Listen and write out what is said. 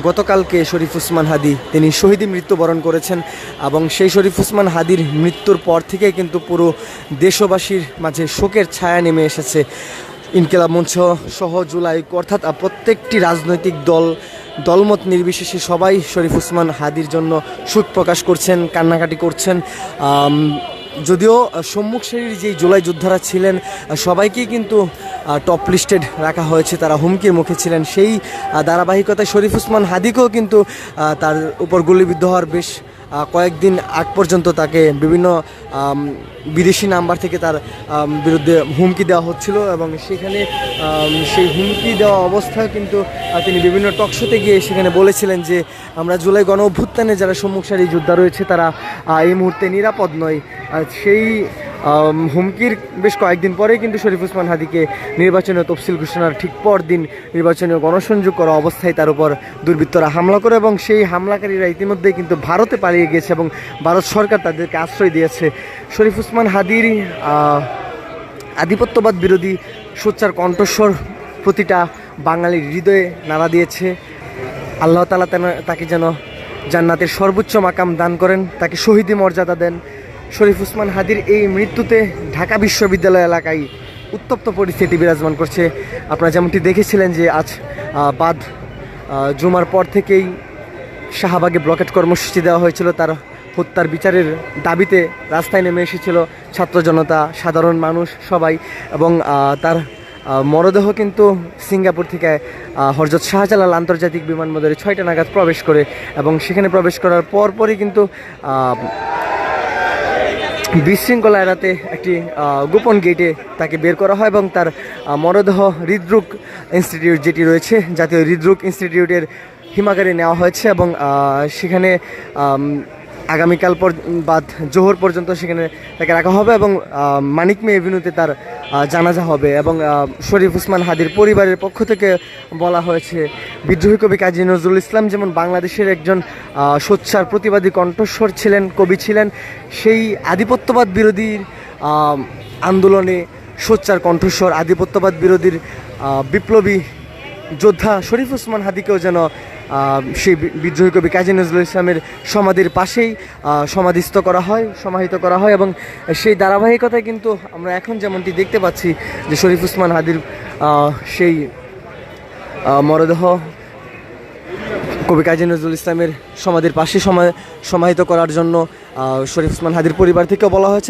গতকালকে শরীফ ওসমান হাদি তিনি শহীদী মৃত্যুবরণ করেছেন এবং সেই শরীফ ওসমান হাদির মৃত্যুর পর থেকে কিন্তু পুরো দেশবাসীর মাঝে শোকের ছায়া নেমে এসেছে। ইনকিলাব মঞ্চ সহ জুলাই অর্থাৎ প্রত্যেকটি রাজনৈতিক দলমত নির্বিশেষে সবাই শরীফ ওসমান হাদির জন্য শোক প্রকাশ করছেন, কান্নাকাটি করছেন। যদিও সম্মুখ সারির যেই জুলাই যোদ্ধারা ছিলেন সবাইকেই কিন্তু টপ লিস্টেড রাখা হয়েছে, তারা হুমকির মুখে ছিলেন। সেই ধারাবাহিকতায় শরীফ ওসমান হাদিকেও কিন্তু তার উপর গুলিবিদ্ধ হওয়ার বেশ কয়েকদিন আগ পর্যন্ত তাকে বিভিন্ন বিদেশি নাম্বার থেকে তার বিরুদ্ধে হুমকি দেওয়া হচ্ছিল এবং সেখানে সেই হুমকি দেওয়া অবস্থায় কিন্তু তিনি বিভিন্ন টকশোতে গিয়ে সেখানে বলেছিলেন যে আমরা জুলাই গণ অভ্যুত্থানে যারা সম্মুখ সারি যোদ্ধা রয়েছে তারা এই মুহূর্তে নিরাপদ নয়। সেই হুমকির বেশ কয়েকদিন পরে কিন্তু শরীফ ওসমান হাদিকে নির্বাচনীয় তফসিল ঘোষণার ঠিক পর দিন নির্বাচনীয় গণসংযোগ করা অবস্থায় তার উপর দুর্বৃত্তরা হামলা করে এবং সেই হামলাকারীরা ইতিমধ্যেই কিন্তু ভারতে পালিয়ে গিয়েছে এবং ভারত সরকার তাদেরকে আশ্রয় দিয়েছে। শরীফ ওসমান হাদির আধিপত্যবাদ বিরোধী সোচ্চার কণ্ঠস্বর প্রতিটা বাঙালির হৃদয়ে নাড়া দিয়েছে। আল্লাহ তাআলা তাকে যেন জান্নাতের সর্বোচ্চ মাকাম দান করেন, তাকে শহীদি মর্যাদা দেন। শরীফ ওসমান হাদির এই মৃত্যুতে ঢাকা বিশ্ববিদ্যালয় এলাকায় উত্তপ্ত পরিস্থিতি বিরাজমান করছে। আপনারা যেমনটি দেখেছিলেন যে আজ বাদ জুমার পর থেকেই শাহবাগে ব্লকেট কর্মসূচি দেওয়া হয়েছিল, তার হত্যার বিচারের দাবিতে রাস্তায় নেমে এসেছিল ছাত্র জনতা, সাধারণ মানুষ সবাই। এবং তার মরদেহ কিন্তু সিঙ্গাপুর থেকে হযরত শাহজালাল আন্তর্জাতিক বিমানবন্দরে 6টা নাগাদ প্রবেশ করে এবং সেখানে প্রবেশ করার পরপরই কিন্তু বিশৃঙ্খলা এড়াতে একটি গোপন গেটে তাকে বের করা হয় এবং তার মরদেহ হৃদরোগ ইনস্টিটিউট যেটি রয়েছে, জাতীয় হৃদরোগ ইনস্টিটিউটের হিমাগারে নেওয়া হয়েছে এবং সেখানে আগামীকাল বাদ জোহর পর্যন্ত সেখানে তাকে রাখা হবে এবং মানিক মে এভিনিউতে তার জানাজা হবে। এবং শরীফ ওসমান হাদির পরিবারের পক্ষ থেকে বলা হয়েছে বিদ্রোহী কবি কাজী নজরুল ইসলাম যেমন বাংলাদেশের একজন সোচ্চার প্রতিবাদী কণ্ঠস্বর ছিলেন, কবি ছিলেন, সেই আধিপত্যবাদ বিরোধীর আন্দোলনে সোচ্চার কণ্ঠস্বর আধিপত্যবাদ বিরোধীর বিপ্লবী যোদ্ধা শরীফ ওসমান হাদিকেও যেন সেই বিদ্রোহী কবি কাজী নজরুল ইসলামের সমাধির পাশেই সমাধিস্থ করা হয়, সমাহিত করা হয়। এবং সেই ধারাবাহিকতায় কিন্তু আমরা এখন যেমনটি দেখতে পাচ্ছি যে শরীফ ওসমান হাদির সেই মরদেহ কবি কাজী নজরুল ইসলামের সমাধির পাশে সমাহিত করার জন্য শরীফ ওসমান হাদির পরিবার থেকেও বলা হয়েছে।